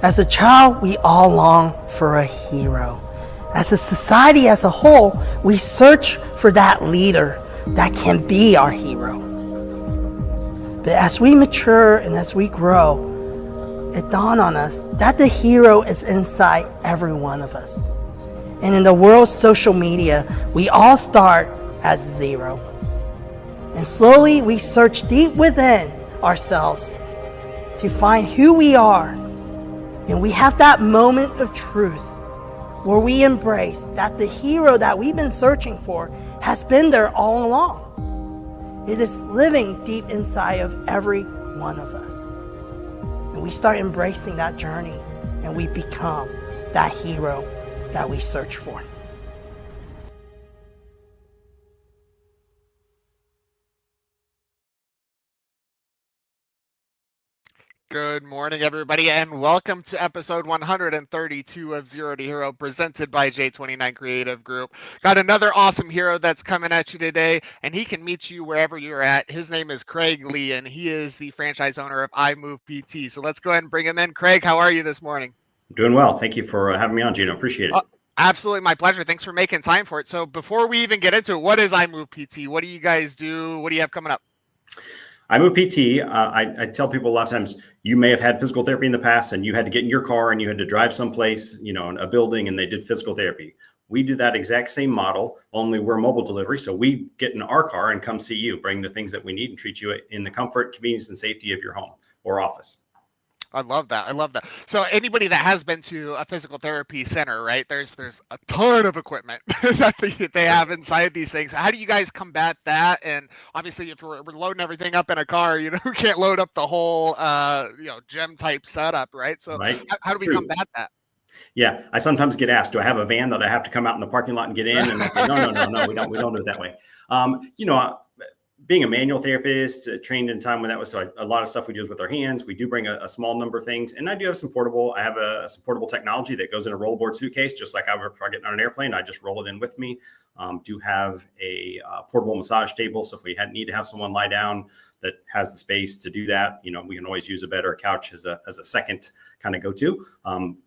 As a child, we all long for a hero. As a society as a whole, we search for that leader that can be our hero. But as we mature and as we grow, it dawned on us that the hero is inside every one of us. And in the world's social media, we all start at zero. And slowly we search deep within ourselves to find who we are. And we have that moment of truth where we embrace that the hero that we've been searching for has been there all along. It is living deep inside of every one of us. And we start embracing that journey and we become that hero that we search for. Good morning, everybody, and welcome to episode 132 of Zero to Hero, presented by J29 Creative Group. Got another awesome hero that's coming at you today, and he can meet you wherever you're at. His name is Craig Lee, and he is the franchise owner of iMove PT. So let's go ahead and bring him in. Craig, how are you this morning? Doing well. Thank you for having me on, Gino. Appreciate it. Absolutely, my pleasure. Thanks for making time for it. So before we even get into it, what is iMove PT? What do you guys do? What do you have coming up? iMove PT, I tell people a lot of times, you may have had physical therapy in the past and you had to get in your car and you had to drive someplace, in a building, and they did physical therapy. We do that exact same model, only we're mobile delivery. So we get in our car and come see you, bring the things that we need and treat you in the comfort, convenience, and safety of your home or office. I love that. So anybody that has been to a physical therapy center, right? There's a ton of equipment that they have inside these things. How do you guys combat that? And obviously, if we're loading everything up in a car, we can't load up the whole, gym type setup, right? So right. How do we combat that? Yeah, I sometimes get asked, do I have a van that I have to come out in the parking lot and get in? And I say, no, we don't do it that way. Being a manual therapist, trained in time when that was, so a lot of stuff we do is with our hands. We do bring a small number of things, and I do have some portable. I have some portable technology that goes in a rollboard suitcase, just like if I get on an airplane, I just roll it in with me. Do have a portable massage table, so if we need to have someone lie down that has the space to do that, we can always use a bed or a couch as a second kind of go-to.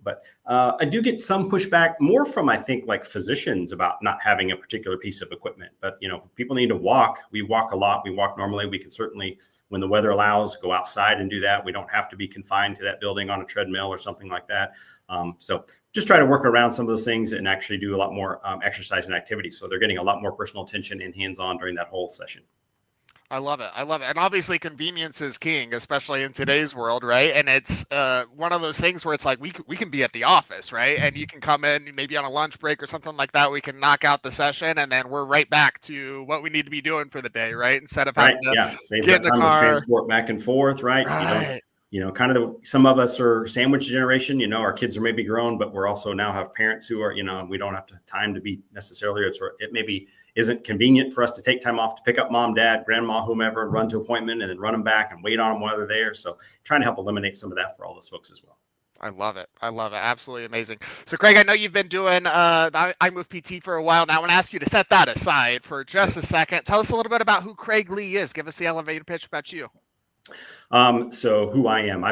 But I do get some pushback more from, I think, like physicians about not having a particular piece of equipment. But, people need to walk. We walk a lot. We walk normally. We can certainly, when the weather allows, go outside and do that. We don't have to be confined to that building on a treadmill or something like that. So just try to work around some of those things and actually do a lot more exercise and activity. So they're getting a lot more personal attention and hands-on during that whole session. I love it. And obviously convenience is king, especially in today's world, right? And it's one of those things where it's like we can be at the office, right? And you can come in maybe on a lunch break or something like that. We can knock out the session and then we're right back to what we need to be doing for the day, right? Instead of having to get in the car. Transport back and forth, right? Kind of some of us are sandwich generation, our kids are maybe grown, but we're also now have parents who are, we don't have time to be necessarily, it maybe isn't convenient for us to take time off to pick up mom, dad, grandma, whomever, and run to appointment and then run them back and wait on them while they're there. So trying to help eliminate some of that for all those folks as well. I love it. Absolutely amazing. So Craig, I know you've been doing the iMove PT for a while now. I want to ask you to set that aside for just a second. Tell us a little bit about who Craig Lee is. Give us the elevator pitch about you. So who I am,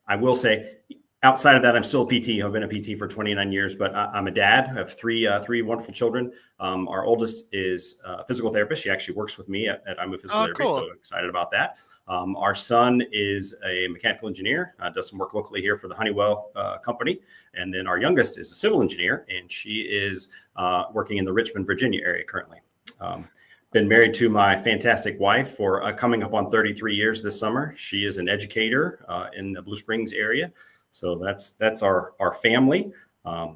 I will say, outside of that, I'm still a PT. I've been a PT for 29 years, but I'm a dad. I have three wonderful children. Our oldest is a physical therapist. She actually works with me at iMove Physical Therapy. Cool. So I'm excited about that. Our son is a mechanical engineer, does some work locally here for the Honeywell company. And then our youngest is a civil engineer, and she is working in the Richmond, Virginia area currently. Been married to my fantastic wife for coming up on 33 years this summer. She is an educator in the Blue Springs area. So that's our family. I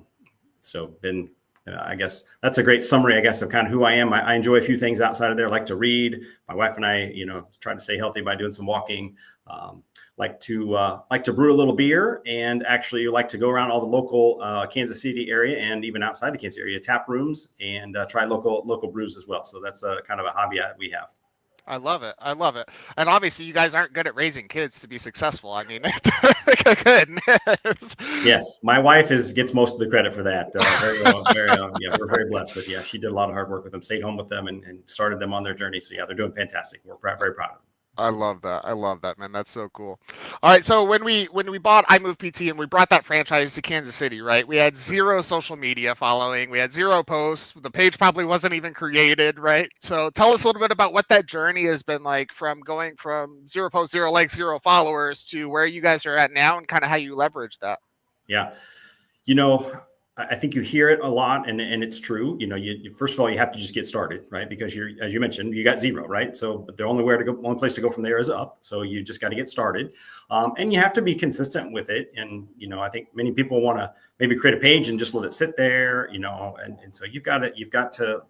guess that's a great summary, of kind of who I am. I enjoy a few things outside of there. I like to read. My wife and I, try to stay healthy by doing some walking. Like to brew a little beer, and actually like to go around all the local Kansas City area and even outside the Kansas area tap rooms and try local brews as well. So that's a kind of a hobby that we have. I love it. And obviously you guys aren't good at raising kids to be successful. I mean, goodness. Yes. My wife gets most of the credit for that. We're very blessed, but yeah, she did a lot of hard work with them, stayed home with them and started them on their journey. So yeah, they're doing fantastic. We're very proud of them. I love that. I love that, man. That's so cool. All right, so when we bought iMove PT and we brought that franchise to Kansas City, right? We had zero social media following. We had zero posts. The page probably wasn't even created, right? So tell us a little bit about what that journey has been like from going from zero posts, zero likes, zero followers to where you guys are at now and kind of how you leverage that. Yeah. You know, I think you hear it a lot, and it's true. You know, you first of all, you have to just get started, right? Because you're, as you mentioned, you got zero, right? So the only place to go from there is up. So you just got to get started, and you have to be consistent with it. And you know, I think many people want to maybe create a page and just let it sit there, you know, and so you've got to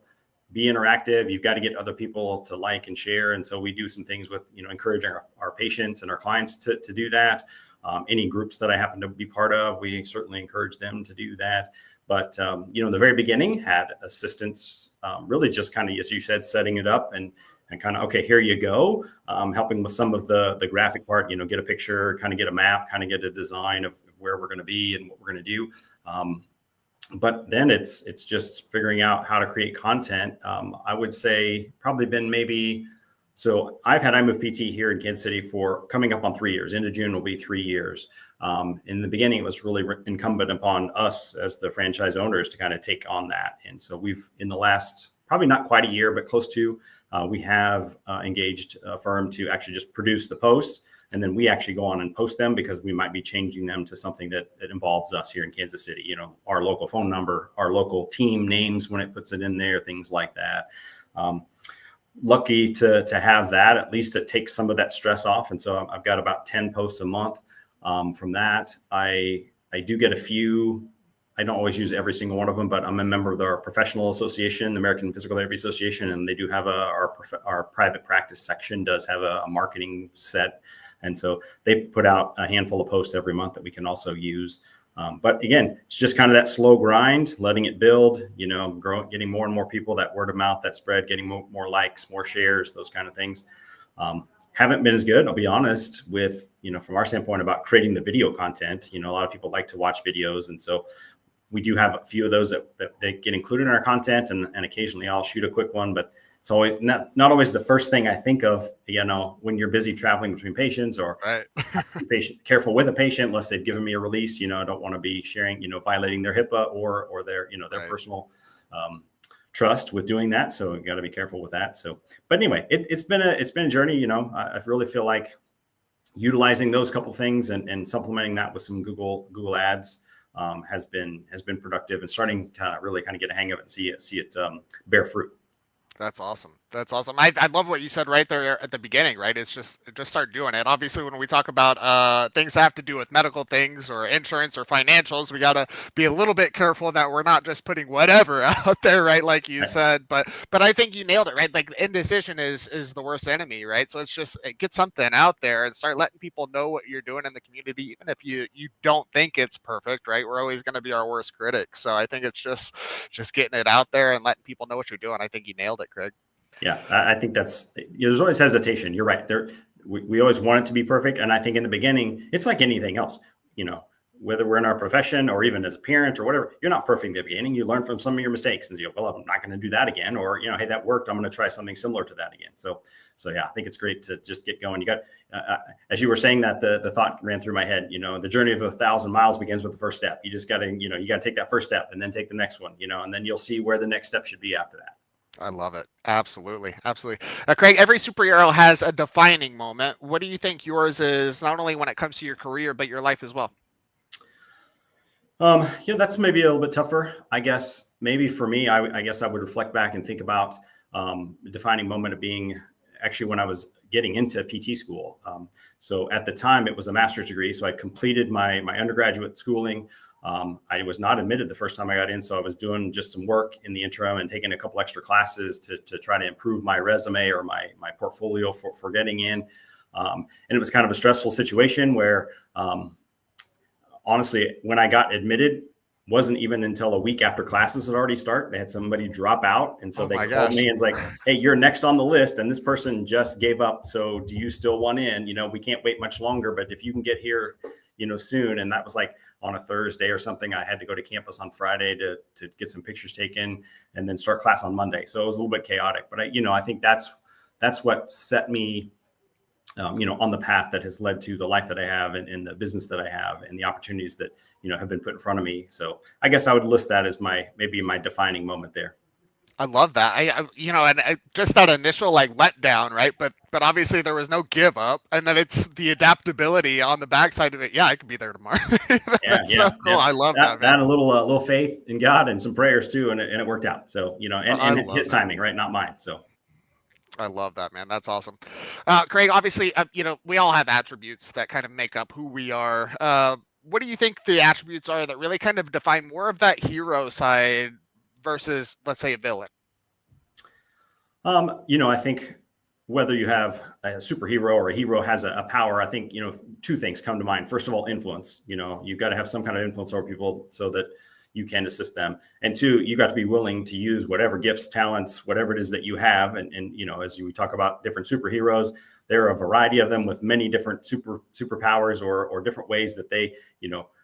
be interactive. You've got to get other people to like and share. And so we do some things with, you know, encouraging our patients and our clients to do that. Any groups that I happen to be part of, we certainly encourage them to do that. But, you know, in the very beginning had assistants, really just kind of, as you said, setting it up and kind of, okay, here you go. Helping with some of the graphic part, you know, get a picture, kind of get a map, kind of get a design of where we're going to be and what we're going to do. But then it's just figuring out how to create content. I would say probably been maybe, so I've had iMove PT here in Kansas City for coming up on 3 years. Into June will be 3 years. In the beginning, it was really incumbent upon us as the franchise owners to kind of take on that. And so we've, in the last, probably not quite a year, but close to, we have engaged a firm to actually just produce the posts. And then we actually go on and post them because we might be changing them to something that involves us here in Kansas City. You know, our local phone number, our local team names when it puts it in there, things like that. Lucky to have that. At least it takes some of that stress off. And so I've got about 10 posts a month. From that, I do get a few. I don't always use every single one of them, but I'm a member of our professional association, the American Physical Therapy Association, and they do have our private practice section does have a marketing set. And so they put out a handful of posts every month that we can also use. But again, it's just kind of that slow grind, letting it build, you know, getting more and more people, that word of mouth, that spread, getting more likes, more shares, those kind of things. Haven't been as good, I'll be honest, with, you know, from our standpoint about creating the video content. You know, a lot of people like to watch videos. And so we do have a few of those that they get included in our content, and occasionally I'll shoot a quick one, but it's always not always the first thing I think of, you know, when you're busy traveling between patients or Right. careful with a patient, unless they've given me a release. You know, I don't want to be sharing, you know, violating their HIPAA or their, you know, their Right. personal trust with doing that. So you got to be careful with that. So, but anyway, it's been a journey. You know, I really feel like utilizing those couple things and supplementing that with some Google ads has been productive, and starting to really kind of get a hang of it and see it bear fruit. That's awesome. That's awesome. I love what you said right there at the beginning, right? It's just start doing it. Obviously, when we talk about things that have to do with medical things or insurance or financials, we got to be a little bit careful that we're not just putting whatever out there, right? Like you said, but I think you nailed it, right? Like indecision is the worst enemy, right? So it's just get something out there and start letting people know what you're doing in the community, even if you don't think it's perfect, right? We're always going to be our worst critics. So I think it's just getting it out there and letting people know what you're doing. I think you nailed it, Craig. Yeah, I think that's, you know, there's always hesitation. You're right. We always want it to be perfect. And I think in the beginning, it's like anything else, you know, whether we're in our profession or even as a parent or whatever, you're not perfect in the beginning. You learn from some of your mistakes and you go, well, I'm not going to do that again. Or, you know, hey, that worked. I'm going to try something similar to that again. So yeah, I think it's great to just get going. You got, as you were saying that, the thought ran through my head, you know, the journey of 1,000 miles begins with the first step. You just got to, you know, you got to take that first step and then take the next one, you know, and then you'll see where the next step should be after that. I love it. Absolutely. Absolutely. Craig, every superhero has a defining moment. What do you think yours is, not only when it comes to your career, but your life as well? You know, that's maybe a little bit tougher. I guess maybe for me, I guess I would reflect back and think about the defining moment of being actually when I was getting into PT school. So at the time, it was a master's degree. So I completed my undergraduate schooling. I was not admitted the first time I got in, so I was doing just some work in the interim and taking a couple extra classes to try to improve my resume or my portfolio for getting in. And it was kind of a stressful situation where, honestly, when I got admitted, wasn't even until a week after classes had already started. They had somebody drop out, and so they called me and it's like, "Hey, you're next on the list, and this person just gave up. So do you still want in? You know, we can't wait much longer, but if you can get here, you know, soon." And that was like on a Thursday or something. I had to go to campus on Friday to get some pictures taken and then start class on Monday. So it was a little bit chaotic, but I think that's what set me on the path that has led to the life that I have and the business that I have and the opportunities that, have been put in front of me. So I guess I would list that as maybe my defining moment there. I love that. Just that initial like letdown, right? But obviously there was no give up, and then it's the adaptability on the backside of it. Yeah, I could be there tomorrow. That's so cool. Yeah. I love that, man. That a little faith in God and some prayers too, and it worked out. So and His timing, right? Not mine. So. I love that, man. That's awesome. Craig, obviously, we all have attributes that kind of make up who we are. What do you think the attributes are that really kind of define more of that hero side versus, let's say, a villain? I think whether you have a superhero or a hero has a power, I think, two things come to mind. First of all, influence. You've got to have some kind of influence over people so that you can assist them. And two, you got to be willing to use whatever gifts, talents, whatever it is that you have. And as we talk about different superheroes, there are a variety of them with many different superpowers or different ways that they,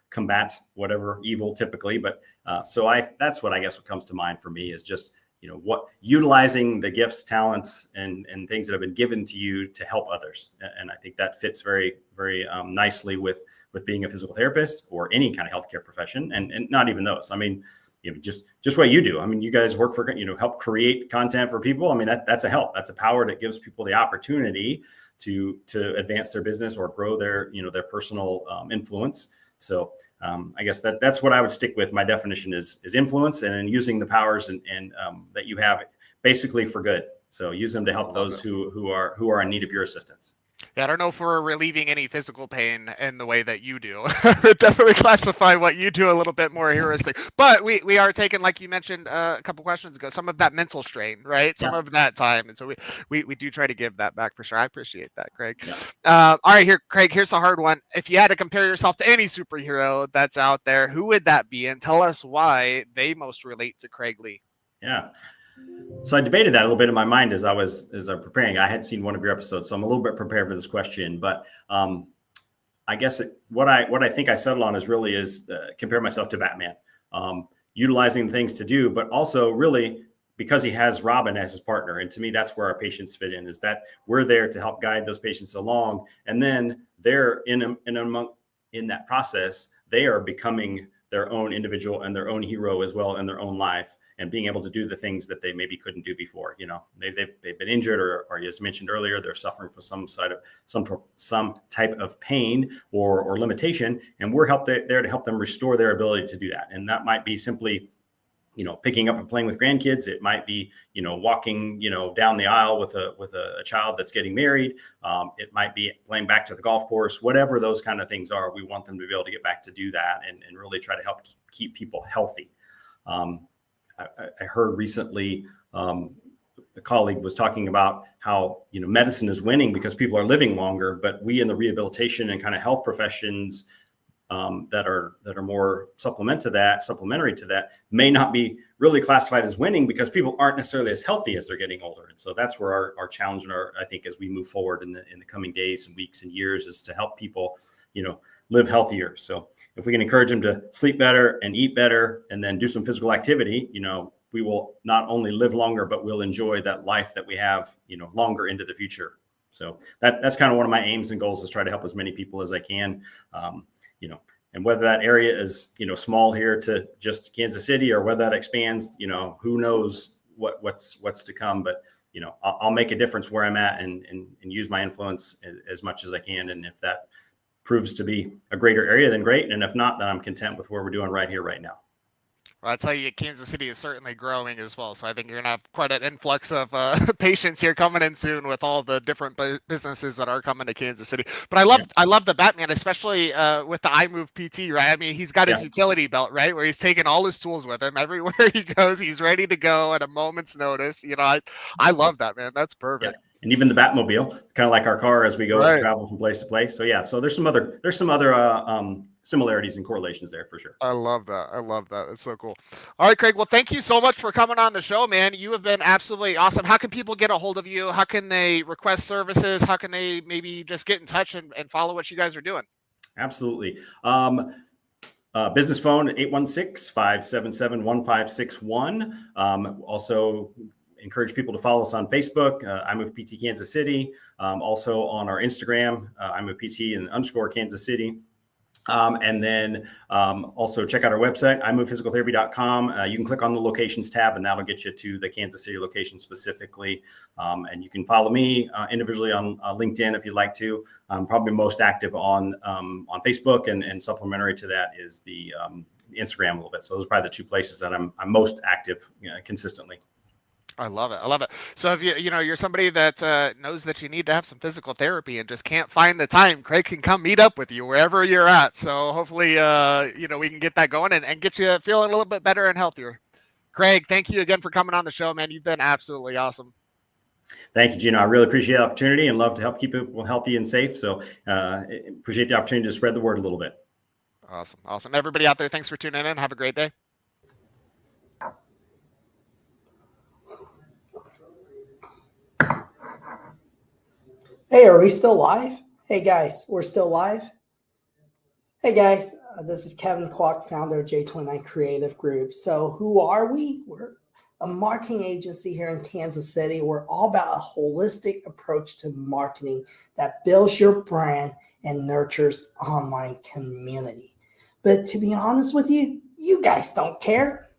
combat whatever evil typically. But that's what I guess what comes to mind for me is just, utilizing the gifts, talents, and things that have been given to you to help others. And I think that fits very, very nicely with being a physical therapist or any kind of healthcare profession, and not even those. I mean, just what you do. I mean, you guys work for, help create content for people. I mean, that's a help. That's a power that gives people the opportunity to advance their business or grow their personal influence. So I guess that's what I would stick with. My definition is influence, and then using the powers and that you have basically for good. So use them to help those who are in need of your assistance. Yeah, I don't know if we're relieving any physical pain in the way that you do. I would definitely classify what you do a little bit more heuristic. But we are taking, like you mentioned a couple questions ago, some of that mental strain, right? Some of that time. And so we do try to give that back for sure. I appreciate that, Craig. Yeah. All right, Craig, here's the hard one. If you had to compare yourself to any superhero that's out there, who would that be? And tell us why they most relate to Craig Lee. Yeah. So I debated that a little bit in my mind as I'm preparing. I had seen one of your episodes, so I'm a little bit prepared for this question. But I guess what I think I settled on is compare myself to Batman, utilizing things to do, but also really because he has Robin as his partner. And to me, that's where our patients fit in, is that we're there to help guide those patients along, and then they're in that process, they are becoming their own individual and their own hero as well in their own life, and being able to do the things that they maybe couldn't do before. They've been injured, or as mentioned earlier, they're suffering from some type of pain or limitation, and we're there to help them restore their ability to do that. And that might be simply, picking up and playing with grandkids. It might be, walking, down the aisle with a child that's getting married. It might be playing back to the golf course. Whatever those kind of things are, we want them to be able to get back to do that and really try to help keep people healthy. I heard recently a colleague was talking about how medicine is winning because people are living longer, but we in the rehabilitation and kind of health professions that are more supplementary to that may not be really classified as winning because people aren't necessarily as healthy as they're getting older. And so that's where our challenge and I think as we move forward in the coming days and weeks and years is to help people live healthier. So if we can encourage them to sleep better and eat better and then do some physical activity, we will not only live longer, but we'll enjoy that life that we have, longer into the future. So that's kind of one of my aims and goals, is try to help as many people as I can, and whether that area is, small here to just Kansas City or whether that expands, who knows what's to come, but I'll make a difference where I'm at and use my influence as much as I can. And if that proves to be a greater area, then great. And if not, then I'm content with where we're doing right here, right now. Well, I tell you, Kansas City is certainly growing as well. So I think you're going to have quite an influx of patients here coming in soon with all the different businesses that are coming to Kansas City. But I love the Batman, especially with the iMove PT, right? I mean, he's got his utility belt, right? Where he's taking all his tools with him everywhere he goes. He's ready to go at a moment's notice. I love that, man. That's perfect. Yeah. And even the Batmobile, kind of like our car as we go and travel from place to place. So so there's some other similarities and correlations there for sure. I love that. That's so cool. All right, Craig. Well, thank you so much for coming on the show, man. You have been absolutely awesome. How can people get a hold of you? How can they request services? How can they maybe just get in touch and follow what you guys are doing? Absolutely. Business phone 816-577-1561. Also, encourage people to follow us on Facebook, iMove PT Kansas City, also on our Instagram, iMove PT and _ Kansas City. And then also check out our website, iMovePhysicalTherapy.com. You can click on the locations tab and that'll get you to the Kansas City location specifically. And you can follow me individually on LinkedIn if you'd like to. I'm probably most active on Facebook, and supplementary to that is the Instagram a little bit. So those are probably the two places that I'm most active consistently. I love it. I love it. So if you're somebody that knows that you need to have some physical therapy and just can't find the time, Craig can come meet up with you wherever you're at. So hopefully, we can get that going and get you feeling a little bit better and healthier. Craig, thank you again for coming on the show, man. You've been absolutely awesome. Thank you, Gino. I really appreciate the opportunity and love to help keep people healthy and safe. So appreciate the opportunity to spread the word a little bit. Awesome. Awesome. Everybody out there, thanks for tuning in. Have a great day. Hey, are we still live? Hey guys, we're still live. Hey guys, this is Kevin Kwok, founder of J29 Creative Group. So who are we? We're a marketing agency here in Kansas City. We're all about a holistic approach to marketing that builds your brand and nurtures online community. But to be honest with you, you guys don't care.